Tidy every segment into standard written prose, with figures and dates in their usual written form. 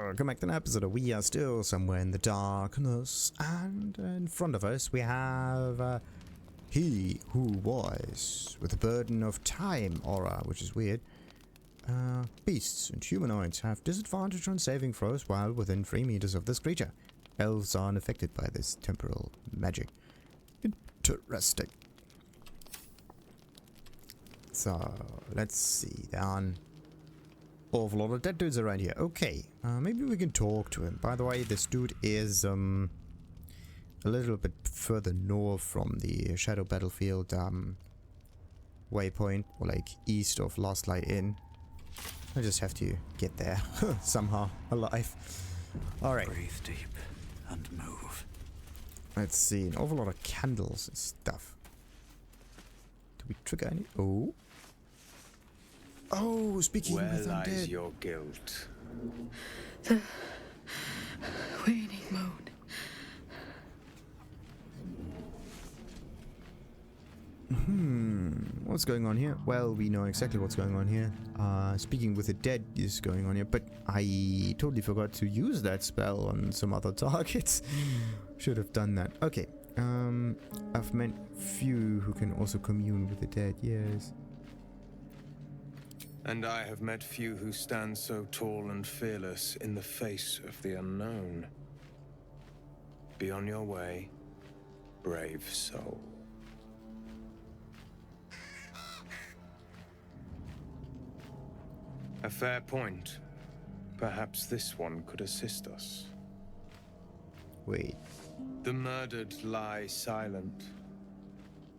Welcome back to an episode of We Are Still Somewhere in the Darkness, and in front of us we have He Who Was, with the burden of time aura, which is weird. Beasts and humanoids have disadvantage on saving throws while within 3 meters of this creature. Elves are unaffected by this temporal magic. Interesting. So, let's see, there are an awful lot of dead dudes around here. Okay, maybe we can talk to him. By the way, this dude is a little bit further north from the Shadow Battlefield waypoint, or like east of Last Light Inn. I just have to get there somehow alive. Alright. Breathe deep and move. Let's see, an awful lot of candles and stuff. Do we trigger any? Oh. Oh, speaking Where with undead. lies your guilt? The waning moon. What's going on here? Well, we know exactly what's going on here. Speaking with the dead is going on here, but I totally forgot to use that spell on some other targets. Should have done that. Okay. I've met few who can also commune with the dead, yes. And I have met few who stand so tall and fearless in the face of the unknown. Be on your way, brave soul. A fair point. Perhaps this one could assist us. Wait. The murdered lie silent.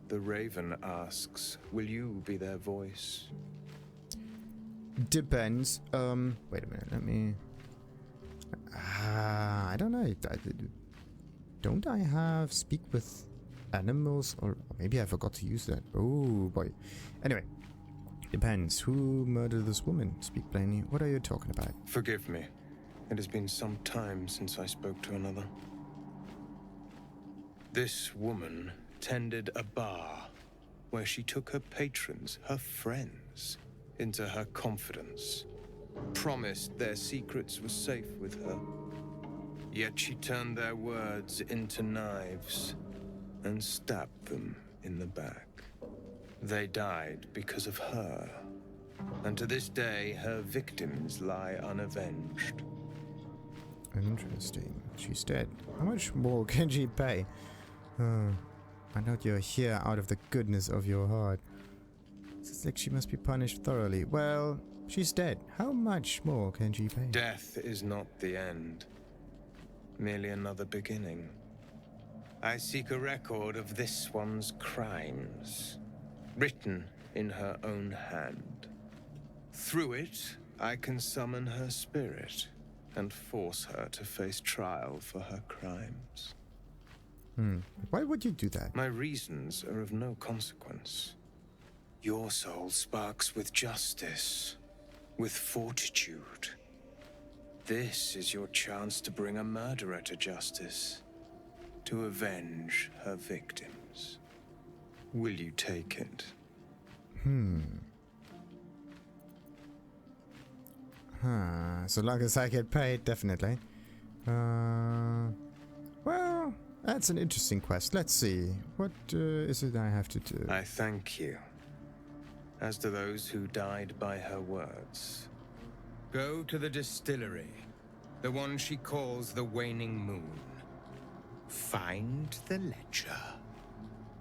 The raven asks, will you be their voice? Depends. Wait a minute, let me... I don't know. Don't I have speak with animals? Or maybe I forgot to use that. Oh boy. Anyway. Depends. Who murdered this woman? Speak plainly. What are you talking about? Forgive me. It has been some time since I spoke to another. This woman tended a bar where she took her patrons, her friends, into her confidence, promised their secrets were safe with her. Yet she turned their words into knives and stabbed them in the back. They died because of her, and to this day her victims lie unavenged. Interesting. She's dead. How much more can she pay? I know you're here out of the goodness of your heart. It's like she must be punished thoroughly. Well, she's dead. How much more can she pay? Death is not the end, merely another beginning. I seek a record of this one's crimes, written in her own hand. Through it, I can summon her spirit and force her to face trial for her crimes. Why would you do that? My reasons are of no consequence. Your soul sparks with justice, with fortitude. This is your chance to bring a murderer to justice, to avenge her victims. Will you take it? So long as I get paid, definitely. Well, that's an interesting quest. Let's see. What is it I have to do? I thank you. As to those who died by her words, go to the distillery, the one she calls the Waning Moon. Find the ledger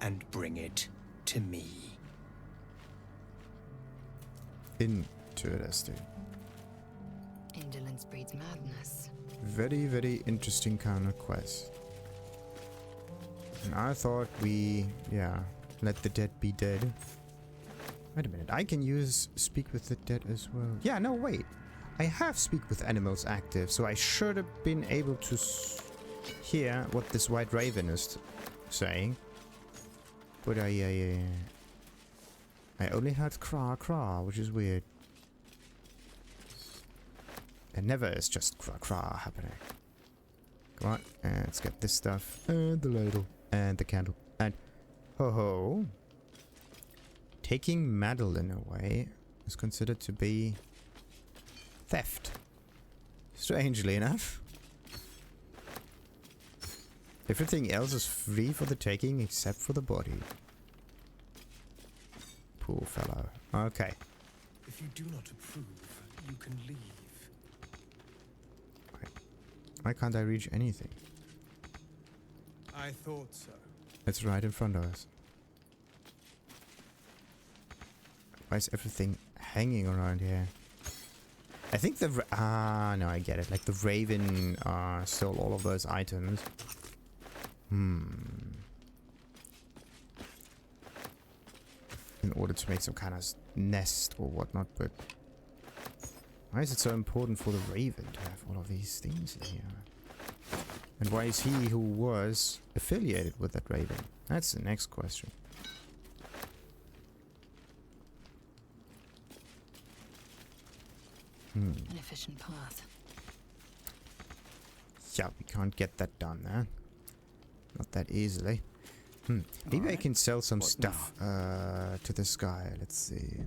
and bring it to me. Interesting. Indolence breeds madness. Very, very interesting kind of quest. And I thought we, let the dead be dead. Wait a minute, I can use Speak with the Dead as well. Yeah, no, wait. I have Speak with Animals active, so I should have been able to hear what this white raven is saying. But I only heard cra cra, which is weird. And never is just cra cra happening. Come on, let's get this stuff. And the ladle. And the candle. And ho ho. Taking Madeline away is considered to be theft. Strangely enough. Everything else is free for the taking except for the body. Poor fellow. Okay. If you do not approve, you can leave. Why can't I reach anything? I thought so. It's right in front of us. Why is everything hanging around here? I think the... no, I get it. Like the Raven stole all of those items. In order to make some kind of nest or whatnot, but... Why is it so important for the Raven to have all of these things in here? And why is he who was affiliated with that Raven? That's the next question. An efficient path. Yeah, we can't get that done, huh? Not that easily. Maybe I can sell some stuff to this guy. Let's see.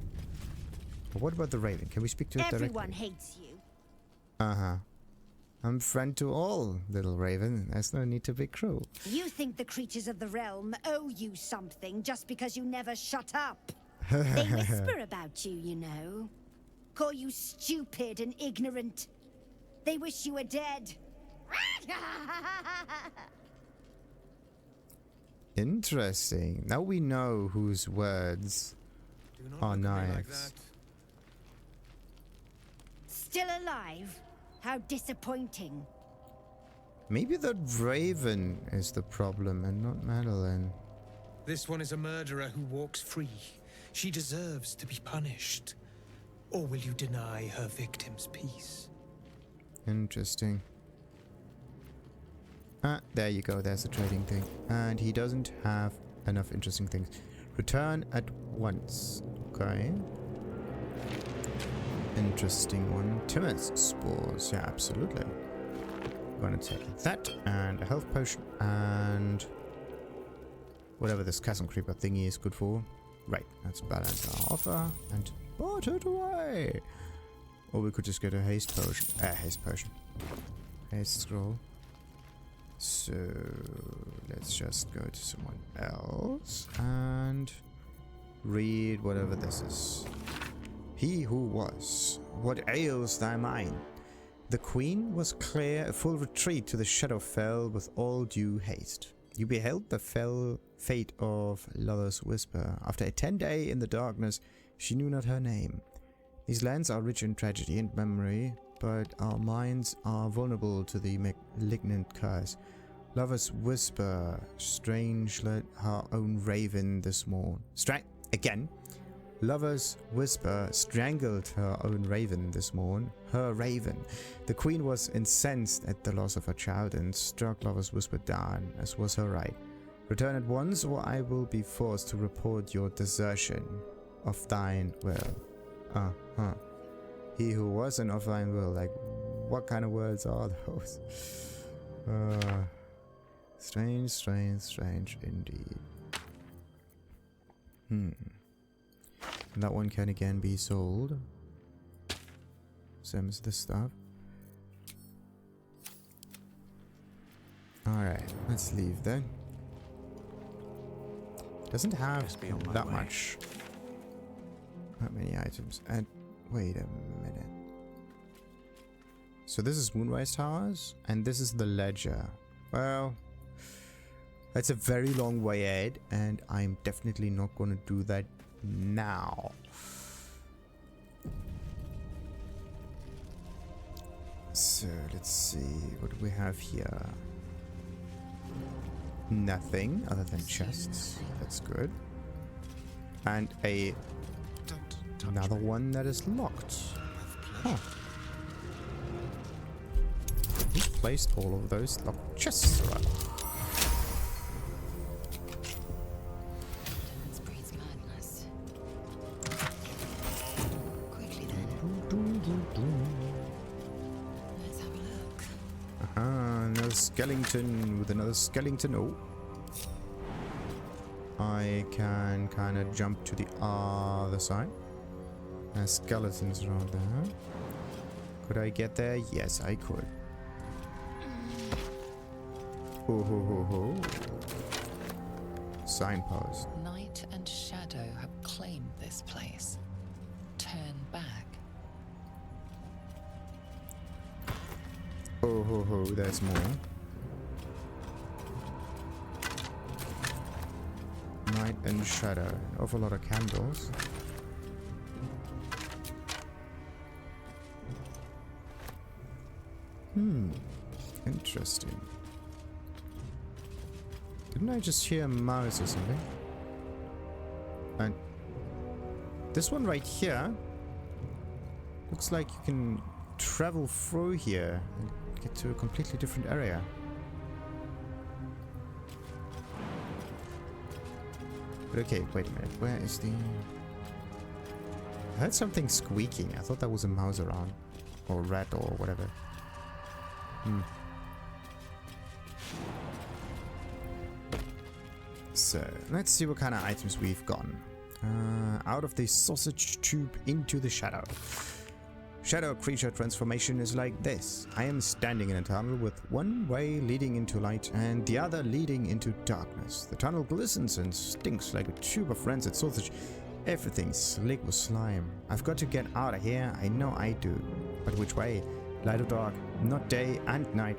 But what about the Raven? Can we speak to it directly? Everyone hates you. Uh-huh. I'm friend to all, little Raven. There's no need to be cruel. You think the creatures of the realm owe you something just because you never shut up. They whisper about you, you know. Call you stupid and ignorant. They wish you were dead. Interesting. Now we know whose words Do not are look at me like knives. that. Still alive? How disappointing. Maybe the Raven is the problem and not Madeline. This one is a murderer who walks free. She deserves to be punished. Or will you deny her victims peace? Interesting. Ah, there you go. There's the trading thing. And he doesn't have enough interesting things. Return at once. Okay. Interesting one. Timid's spores. Yeah, absolutely. Gonna take that and a health potion and whatever this chasm creeper thingy is good for. Right, let's balance our offer and put it away. Or we could just get a haste potion. Haste scroll. So let's just go to someone else and read whatever this is. He who was, what ails thy mind? The queen was clear a full retreat to the shadow fell with all due haste. You beheld the fell fate of Lover's Whisper. After a 10-day in the darkness, she knew not her name. These lands are rich in tragedy and memory, but our minds are vulnerable to the malignant curse. Lover's Whisper, strange let her own raven this morn. Again. Lover's Whisper strangled her own raven this morn. Her raven. The queen was incensed at the loss of her child and struck Lover's Whisper down, as was her right. Return at once, or I will be forced to report your desertion of thine will. He who was and of thine will. Like, what kind of words are those? Strange, strange, strange indeed. And that one can again be sold. Same as this stuff. Alright, let's leave then. Doesn't have that much. That many items. And wait a minute. So this is Moonrise Towers, and this is the Ledger. Well, that's a very long way ahead, and I'm definitely not going to do that now. So let's see, what do we have here? Nothing other than chests. That's good. And another one that is locked. Huh. He placed all of those locked chests around. Another skeleton with another skeleton. Oh. I can kind of jump to the other side. There's skeletons around there. Could I get there? Yes, I could. Ho ho ho ho. Signpost. Night and Shadow have claimed this place. Turn back. Ho ho ho, there's more. Night and Shadow. An awful lot of candles. Interesting. Didn't I just hear a mouse or something? And this one right here looks like you can travel through here and get to a completely different area. But okay, wait a minute. Where is the... I heard something squeaking. I thought that was a mouse around. Or rat or whatever. So, let's see what kind of items we've gotten. Out of the sausage tube into the shadow. Shadow creature transformation is like this. I am standing in a tunnel with one way leading into light and the other leading into darkness. The tunnel glistens and stinks like a tube of rancid sausage. Everything's slick with slime. I've got to get out of here. I know I do. But which way? Light or dark? Not day and night.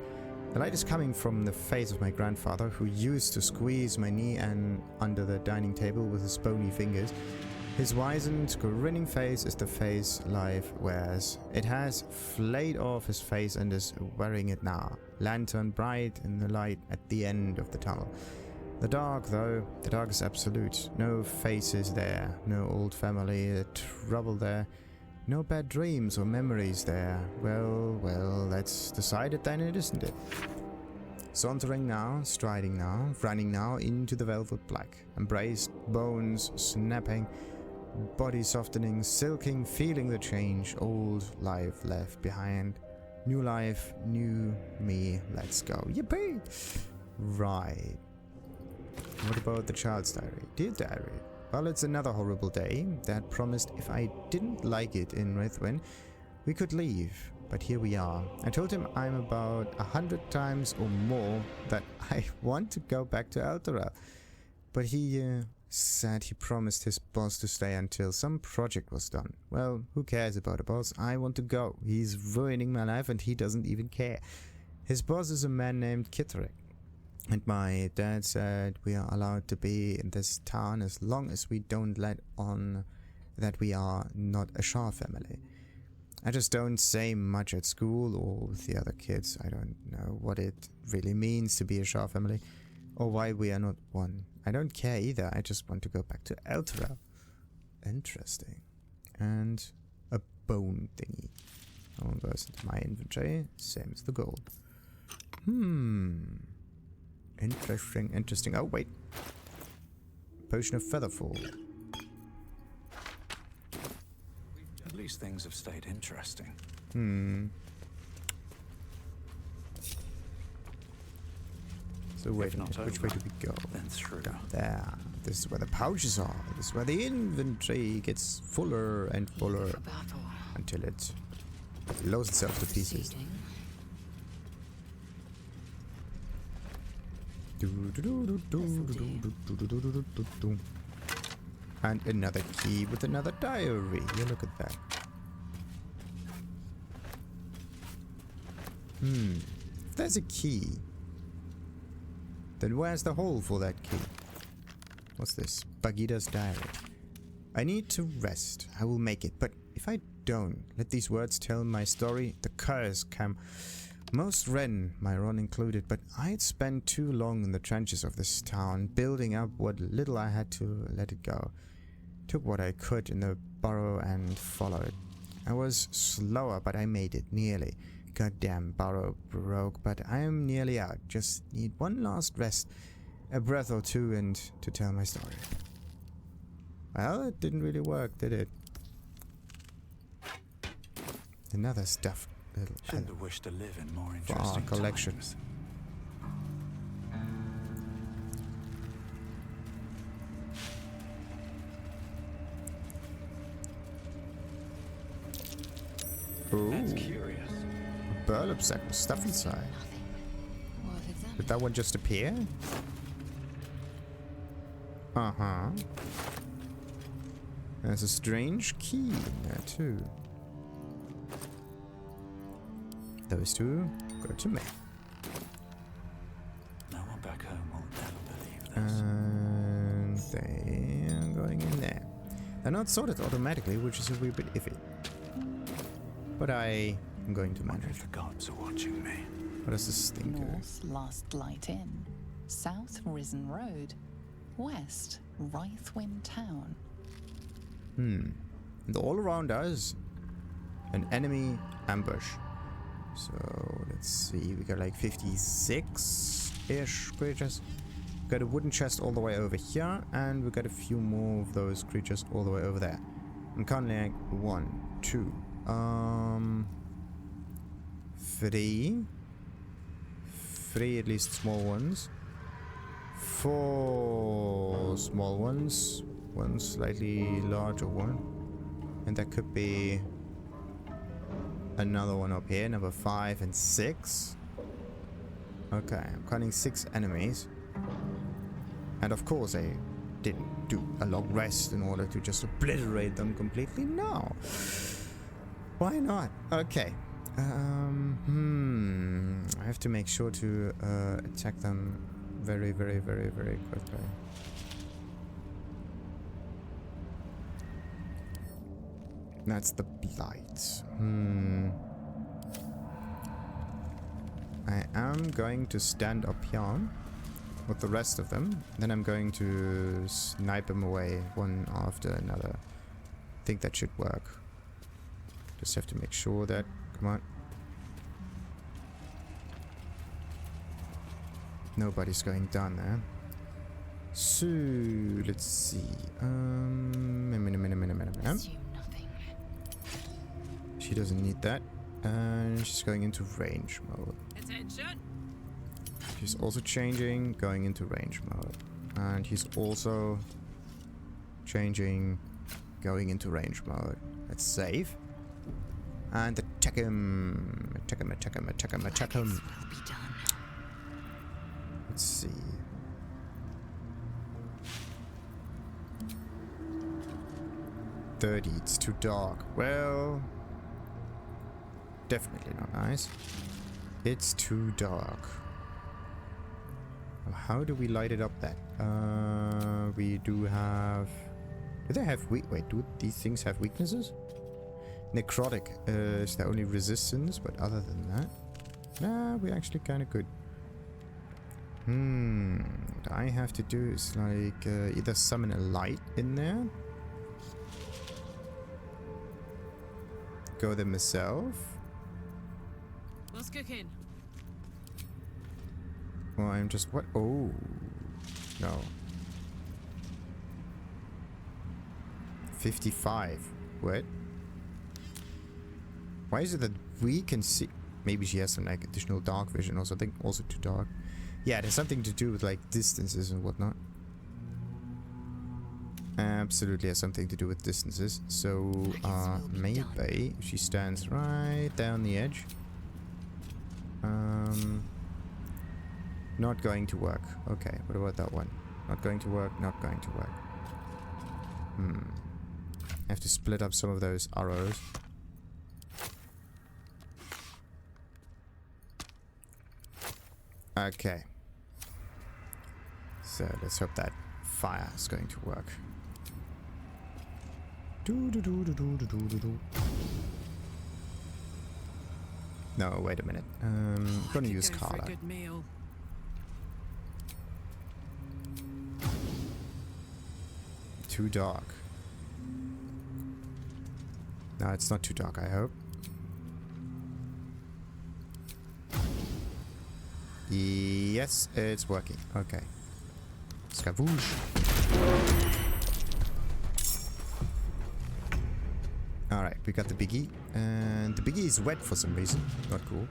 The light is coming from the face of my grandfather, who used to squeeze my knee and under the dining table with his bony fingers. His wizened, grinning face is the face life wears. It has flayed off his face and is wearing it now. Lantern bright in the light at the end of the tunnel. The dark, though, the dark is absolute. No faces there, no old family, trouble there. No bad dreams or memories there. Well, that's decided then, isn't it? Sauntering now, striding now, running now into the velvet black. Embraced, bones snapping, body softening, silking, feeling the change. Old life left behind. New life, new me, let's go. Yippee! Right. What about the child's diary? Dear diary. Well, it's another horrible day. Dad promised if I didn't like it in Rithwin, we could leave. But here we are. I told him I'm about 100 times or more that I want to go back to Altera. But he said he promised his boss to stay until some project was done. Well, who cares about a boss? I want to go. He's ruining my life and he doesn't even care. His boss is a man named Kitterick. And my dad said we are allowed to be in this town as long as we don't let on that we are not a Shah family. I just don't say much at school or with the other kids. I don't know what it really means to be a Shah family or why we are not one. I don't care either. I just want to go back to Altera. Interesting. And a bone thingy. All goes into my inventory. Same as the gold. Interesting. Oh, wait. Potion of Featherfall. At least things have stayed interesting. So wait a minute, which way do we go? Then through. Down there. This is where the pouches are. This is where the inventory gets fuller and fuller For battle. until it blows itself to pieces. Proceeding. And another key with another diary. Yeah, look at that. If there's a key, then where's the hole for that key? What's this? Bagida's diary. I need to rest. I will make it. But if I don't, let these words tell my story. The curse came. Most Ren, my Ron included, but I had spent too long in the trenches of this town, building up what little I had to let it go. Took what I could in the burrow and followed. I was slower, but I made it, nearly. Goddamn burrow broke, but I am nearly out. Just need one last rest, a breath or two, and to tell my story. Well, it didn't really work, did it? Another stuffed little Shouldn't have wished to live in more for our interesting collection. times. Ooh. That's curious. burlap sack with stuff inside. Nothing worth examining. Did that one just appear? Uh-huh. There's a strange key in there too. Those two go to me. No one back home will ever believe this. And they are going in there. They're not sorted automatically, which is a wee bit iffy. But I am going to Wonder manage. if the gods are watching me. What does this thing do? North, Last Light Inn. South, Risen Road. West, Rythwin Town. And all around us, an enemy ambush. So let's see, we got like 56-ish creatures. Got a wooden chest all the way over here, and we got a few more of those creatures all the way over there. I'm currently like 1, 2, 3 at least small ones, 4 small ones, 1 slightly larger one, and that could be another one up here, number 5 and 6. Okay, I'm counting 6 enemies. And of course I didn't do a long rest in order to just obliterate them completely. No. Why not? Okay. I have to make sure to attack them very, very, very, very quickly. That's the blight. I am going to stand up here with the rest of them. Then I'm going to snipe them away one after another. I think that should work. Just have to make sure that... Come on. Nobody's going down there. So, let's see. Assume nothing. She doesn't need that. And she's going into range mode. Attention! He's also changing, going into range mode. And he's also changing, going into range mode. Let's save. And attack him. Attack him, attack him, attack him, attack him. Will be done. Let's see. $30, it's too dark. Well, definitely not nice. It's too dark. How do we light it up then? We do have... Do they have wait, do these things have weaknesses? Necrotic is the only resistance, but other than that... Nah, we're actually kind of good. What I have to do is like either summon a light in there. Go there myself. What's cooking? Well, I'm just... What? Oh. No. 55. What? Why is it that we can see... Maybe she has some like additional dark vision or something. Also too dark. Yeah, it has something to do with like distances and whatnot. Absolutely has something to do with distances. So, maybe if she stands right down the edge. Not going to work. Okay, what about that one? Not going to work, not going to work. I have to split up some of those arrows. Okay. So let's hope that fire is going to work. No, wait a minute. I'm gonna use Carla. Good meal. Too dark. No, it's not too dark, I hope. Yes, it's working. Okay. Scavouge. Alright, we got the biggie. And the biggie is wet for some reason. Not cool.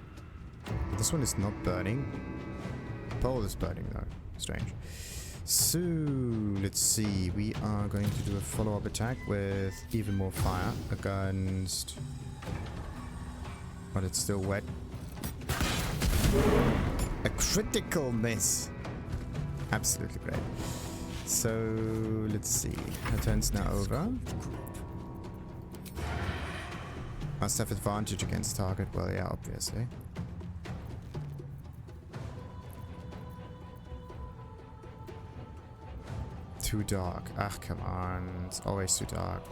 This one is not burning. Pole is burning though. Strange. So, let's see. We are going to do a follow-up attack with even more fire against... But it's still wet. A critical miss. Absolutely great. So, let's see. Her turn's now over. Must have advantage against target. Well, yeah, obviously. Too dark. Ah, come on. It's always too dark.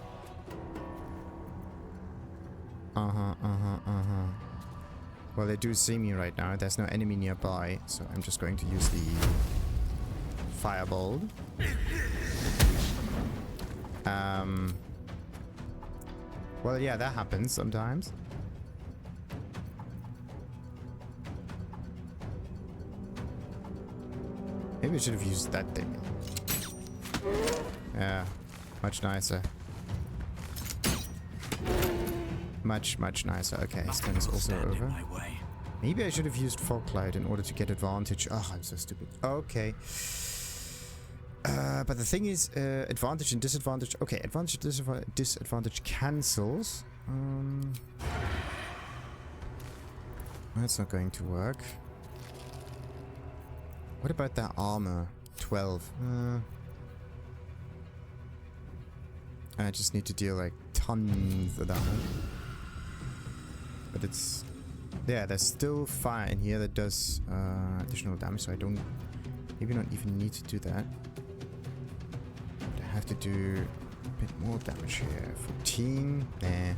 Well, they do see me right now. There's no enemy nearby, so I'm just going to use the Firebolt. Well, yeah, that happens sometimes. Maybe I should have used that thing. Yeah, much nicer. Much nicer. Okay, his turn is also over. Maybe I should have used Fog Cloud in order to get advantage. Oh, I'm so stupid. Okay. But the thing is, advantage and disadvantage. Okay, advantage and disadvantage cancels. That's not going to work. What about that armor? 12. I just need to deal like tons of damage. But it's... yeah, there's still fire in here that does additional damage, so I don't... maybe not even need to do that. But I have to do a bit more damage here. 14? Nah.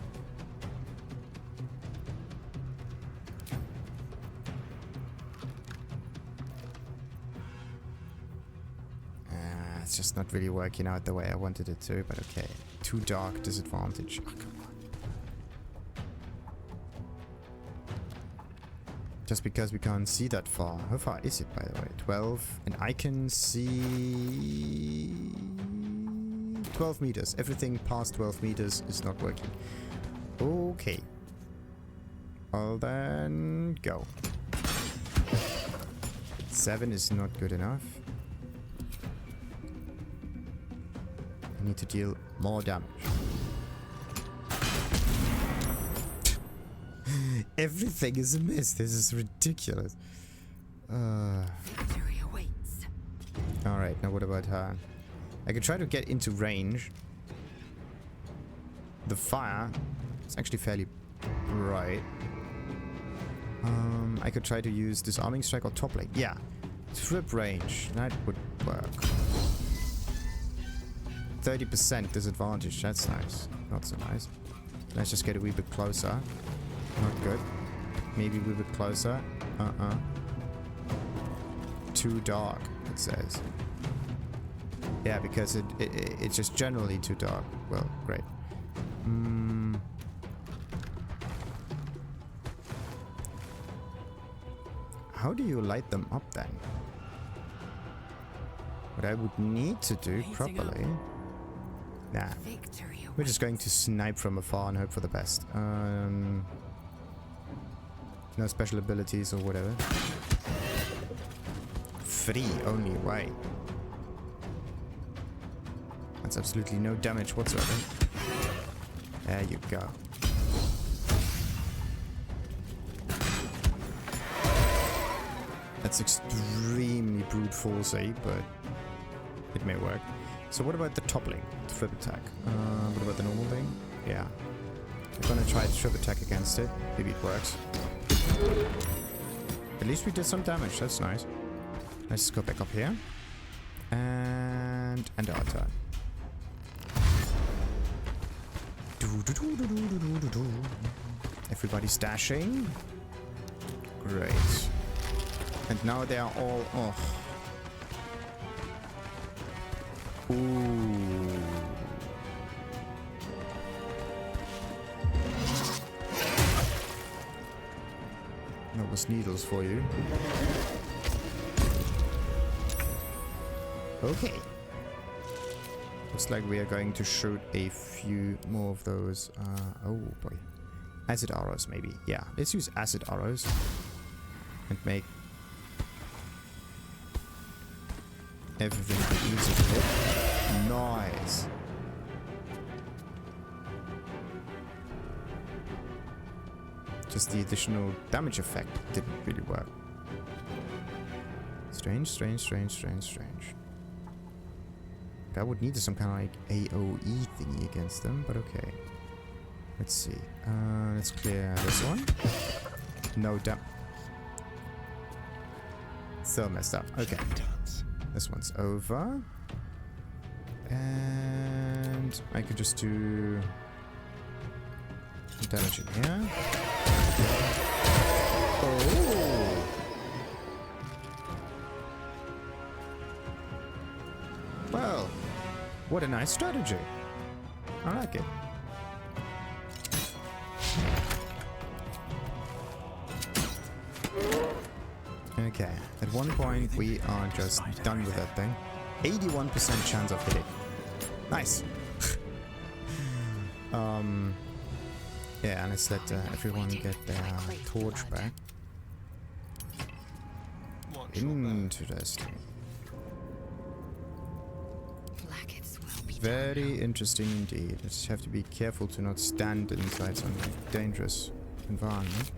It's just not really working out the way I wanted it to, but okay. Too dark, disadvantage. Oh, come on. Just because we can't see that far. How far is it, by the way? 12. And I can see... 12 meters. Everything past 12 meters is not working. Okay. Well then, go. 7 is not good enough. I need to deal more damage. Everything is a miss. This is ridiculous. Victory awaits. Alright, now what about her? I could try to get into range. The fire is actually fairly bright. I could try to use disarming strike or toppling. Yeah. Trip range. That would work. 30% disadvantage. That's nice. Not so nice. Let's just get a wee bit closer. Not good. Maybe a wee bit closer. Too dark, it says. Yeah, because it's just generally too dark. Well, great. How do you light them up then? What I would need to do properly... Nah. We're just going to snipe from afar and hope for the best. No special abilities or whatever. Free only, why? That's absolutely no damage whatsoever. There you go. That's extremely brute forcey, but it may work. So what about the toppling? Trip attack. What about the normal thing? Yeah. I'm gonna try trip attack against it. Maybe it works. At least we did some damage. That's nice. Let's just go back up here. And our turn. Everybody's dashing. Great. And now they are all... oh. Ooh. That was needles for you. Okay. Looks like we are going to shoot a few more of those. Oh boy. Acid arrows, maybe. Yeah, let's use acid arrows. And make everything easy to hit. Nice. Just the additional damage effect didn't really work. Strange, strange, strange, strange, strange. I would need some kind of like AoE thingy against them, but okay. Let's see. Let's clear this one. No damn. So messed up. Okay. This one's over. And I could just do some damage in here. Oh! Well, what a nice strategy. I like it. Okay, at one point we are just done with that thing. 81% chance of hitting. Nice. Yeah, and let's let everyone get their torch back. Interesting. Very interesting indeed. Just have to be careful to not stand inside some dangerous environment.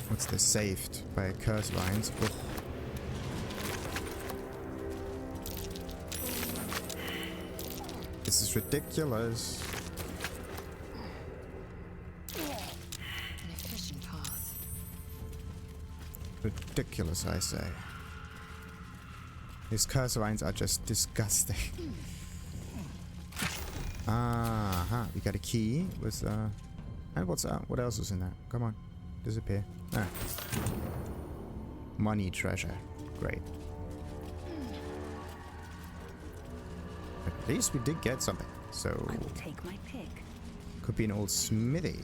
What's this? Saved by curse lines. Ugh. This is ridiculous. An efficient path. Ridiculous, I say. These curse lines are just disgusting. Aha, we got a key with and what's what else is in there? Come on, disappear. Ah. Money treasure. Great. At least we did get something. So I will take my pick. could be an old smithy.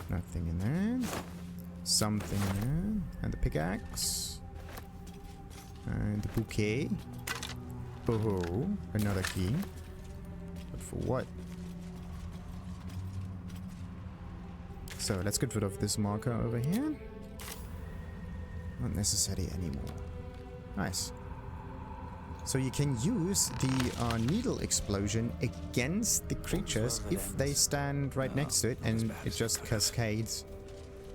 Nothing in there. Something in there. And the pickaxe. And the bouquet. Oh, another key. But for what? So let's get rid of this marker over here. Not necessary anymore. Nice. So you can use the needle explosion against the creatures if they stand right next to it, and it just cascades.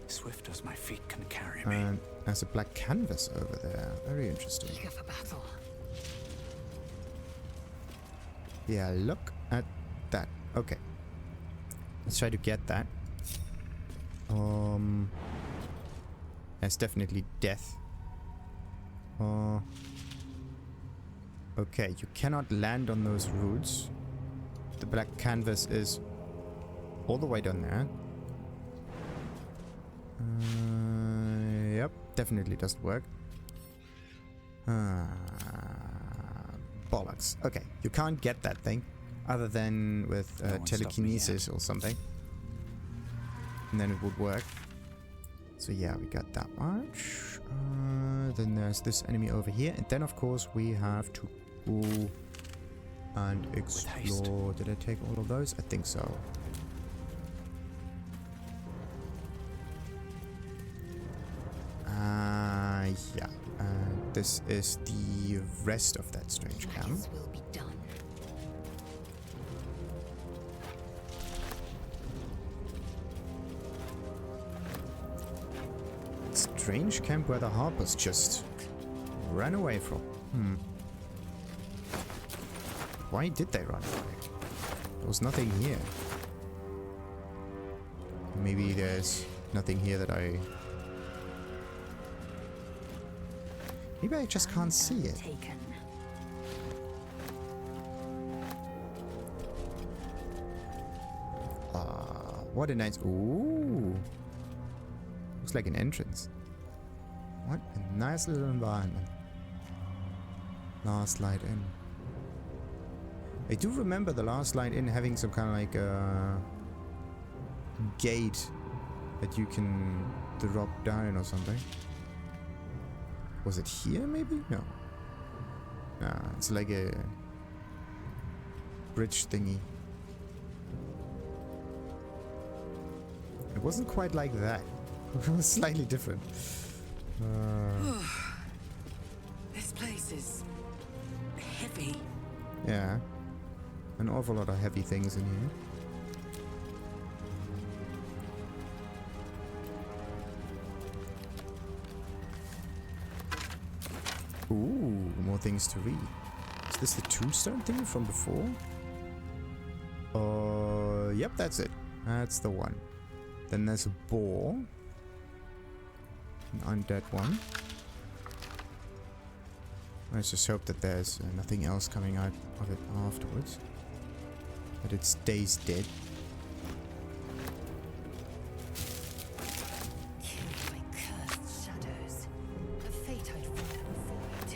Swift as my feet can carry me. And there's a black canvas over there. Very interesting. Eager for battle. Yeah, look at that. Okay. Let's try to get that. That's definitely death. Okay, you cannot land on those roots. The black canvas is all the way down there. Yep, definitely doesn't work. Bollocks. Okay, you can't get that thing other than with telekinesis or something. And then it would work. So yeah, we got that much. Then there's this enemy over here. And then of course we have to go and explore. Did I take all of those? I think so. Yeah. This is the rest of that strange camp. Will be done. Strange camp where the harpers just ran away from. Why did they run away? There was nothing here. Maybe there's nothing here that I... Maybe I just can't see it. Taken. What a nice... Ooh. Looks like an entrance. What a nice little environment. Last Light Inn. I do remember the Last Light Inn having some kind of like a gate that you can drop down or something. Was it here maybe? No. Nah, it's like a bridge thingy. It wasn't quite like that. It was slightly different. This place is heavy. Yeah. An awful lot of heavy things in here. Ooh, more things to read. Is this the tombstone thing from before? Yep, that's it. That's the one. Then there's a boar. An undead one. Let's just hope that there's nothing else coming out of it afterwards. That it stays dead. Killed by cursed shadows. A fate I'd rather avoid.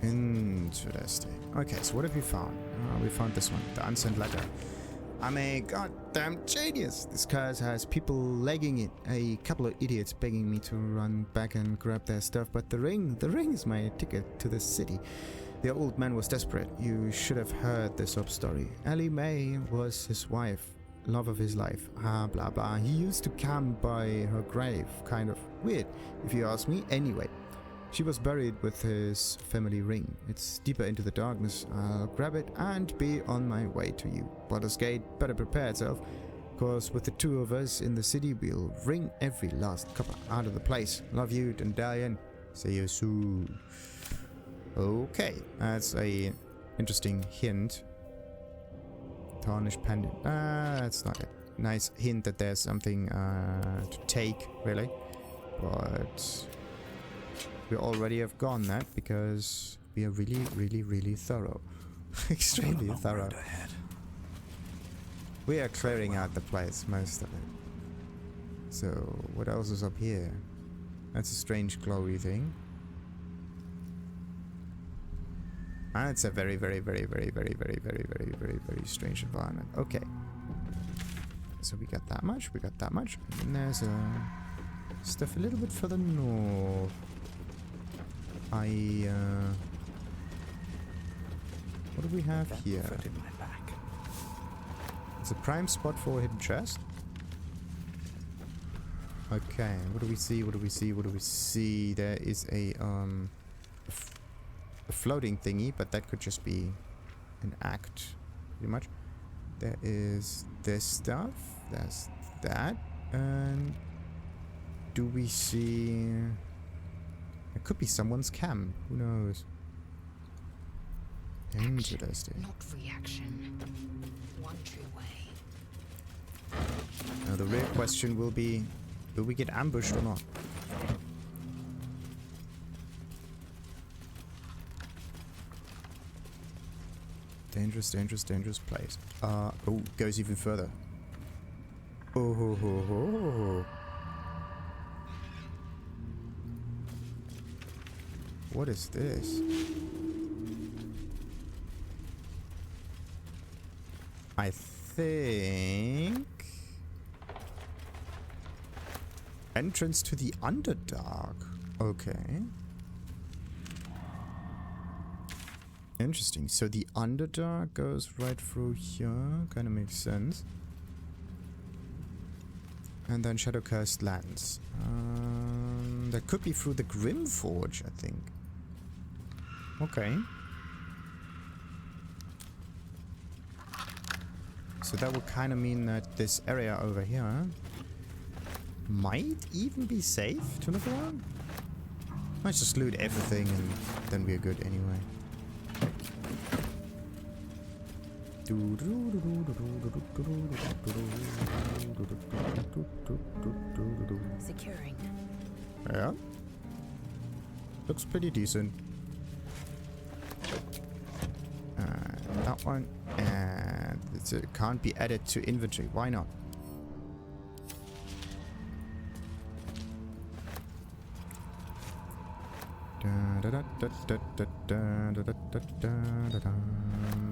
Interesting. Okay, so what have we found? We found this one, the Unsent Letter. I'm a goddamn genius. This curse has people legging it. A couple of idiots begging me to run back and grab their stuff, but the ring is my ticket to the city. The old man was desperate. You should have heard the sob story. Ellie May was his wife, love of his life. Blah blah. He used to camp by her grave. Kind of weird, if you ask me. Anyway. She was buried with his family ring. It's deeper into the darkness. I'll grab it and be on my way to you. Baldur's Gate, better prepare itself, cause with the two of us in the city, we'll wring every last copper out of the place. Love you, Dandelion. See you soon. Okay, that's a interesting hint. Tarnished pendant. That's not it. Nice hint that there's something to take, really. But we already have gone that because we are really thorough. Extremely thorough. We are clearing out the place, most of it. So, what else is up here? That's a strange glowy thing. And it's a very strange environment. Okay. So we got that much, And then there's stuff a little bit further north. What do we have here? It's a prime spot for a hidden chest. Okay, what do we see? There is a floating thingy, but that could just be an act, pretty much. There is this stuff. There's that. And do we see... It could be someone's camp. Who knows? Interesting. Not reaction. One true way. Now the real question will be, will we get ambushed or not? Dangerous place. Oh, goes even further. Oh ho ho ho. What is this? I think... Entrance to the Underdark. Okay. Interesting. So the Underdark goes right through here. Kind of makes sense. And then Shadow Cursed lands. That could be through the Grim Forge, I think. Okay. So that would kind of mean that this area over here might even be safe to look around. Let's just loot everything and then we're good anyway. Securing. Yeah. Looks pretty decent. That one. And it can't be added to inventory. Why not?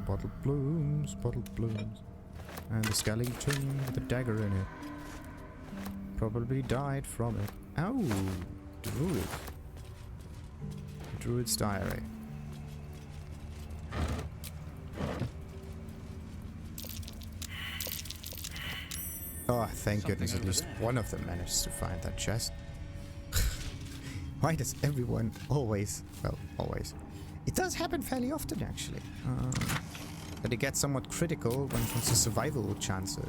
Bottled blooms. And the skeleton with a dagger in it. Probably died from it. Oh, Druid. Druid's diary. Oh, thank goodness at least one of them managed to find that chest. Why does everyone always... Well, always. It does happen fairly often, actually. But it gets somewhat critical when it comes to survival chances.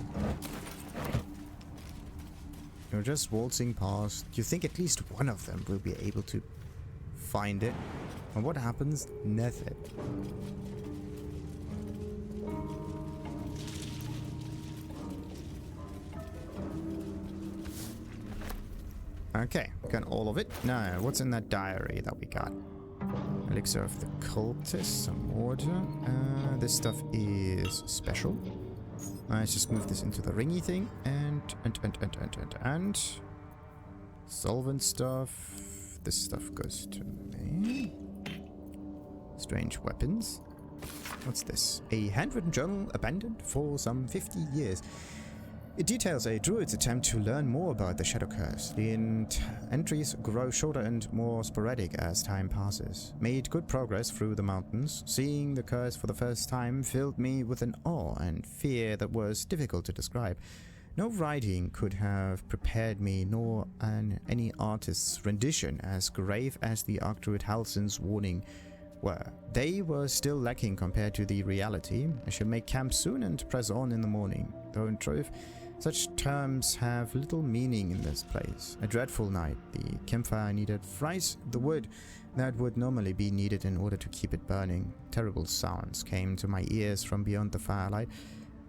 You're just waltzing past. You think at least one of them will be able to find it. And what happens? Nothing. Okay, got all of it. Now, what's in that diary that we got? Elixir of the Cultist, some water. This stuff is special. Let's just move this into the ringy thing. And solvent stuff. This stuff goes to me. Strange weapons. What's this? A handwritten journal abandoned for some 50 years. It details a druid's attempt to learn more about the Shadow Curse. The entries grow shorter and more sporadic as time passes. Made good progress through the mountains. Seeing the curse for the first time filled me with an awe and fear that was difficult to describe. No writing could have prepared me, nor any artist's rendition as grave as the Archdruid Halsin's warning were. They were still lacking compared to the reality. I should make camp soon and press on in the morning. Though in truth, such terms have little meaning in this place. A dreadful night. The campfire needed thrice the wood that would normally be needed in order to keep it burning. Terrible sounds came to my ears from beyond the firelight.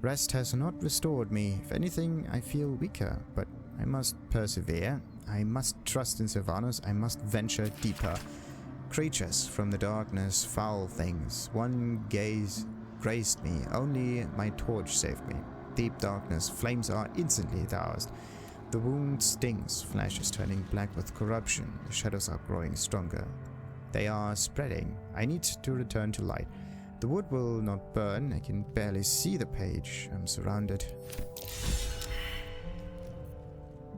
Rest has not restored me. If anything, I feel weaker, but I must persevere. I must trust in Sylvanas. I must venture deeper. Creatures from the darkness, foul things. One gaze grazed me. Only my torch saved me. Deep darkness, flames are instantly doused. The wound stings, flesh is turning black with corruption. The shadows are growing stronger. They are spreading. I need to return to light. The wood will not burn. I can barely see the page. I'm surrounded.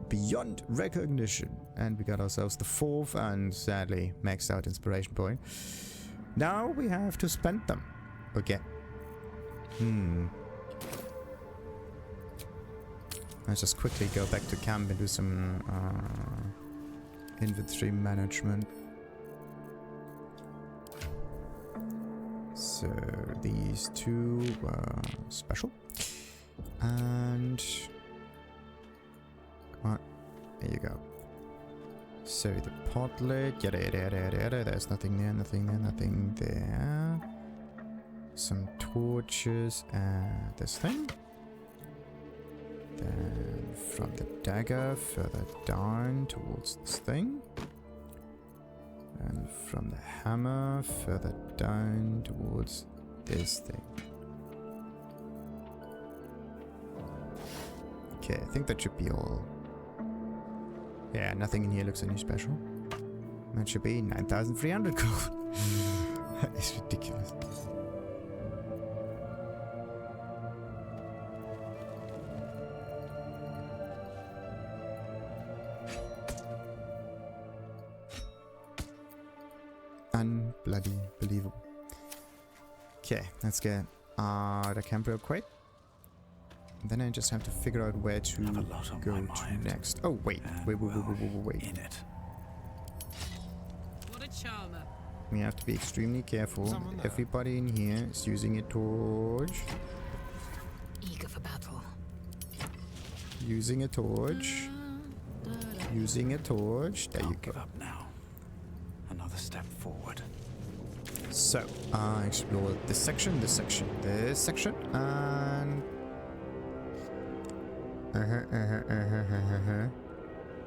Beyond recognition. And we got ourselves the 4th and sadly maxed out inspiration point. Now we have to spend them again. Let's just quickly go back to camp and do some inventory management. So these two were special. And come on, there you go. So the potlet, yada yada yada yada. There's nothing there, nothing there, nothing there. Some torches and this thing. Then from the dagger further down towards this thing. And from the hammer further down towards this thing. Okay, I think that should be all. Yeah, nothing in here looks any special. That should be 9,300 gold. That is ridiculous. Unbloody believable. Okay, let's get the camp real quick. Then I just have to figure out where to go to next. Oh wait. Wait. In it. What a charmer. We have to be extremely careful. Everybody in here is using a torch. Eager for battle. Using a torch. Using a torch. There you Can't go. give up now. Another step forward. So, explore this section, this section, this section, and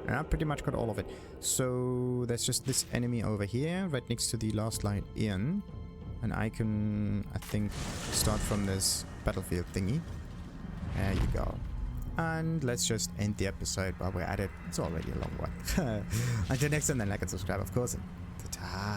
I pretty much got all of it. So there's just this enemy over here, right next to the last light in, and I can, I think, start from this battlefield thingy. There you go. And let's just end the episode while we're at it. It's already a long one. Until next time, then like and subscribe, of course. And ta-ta.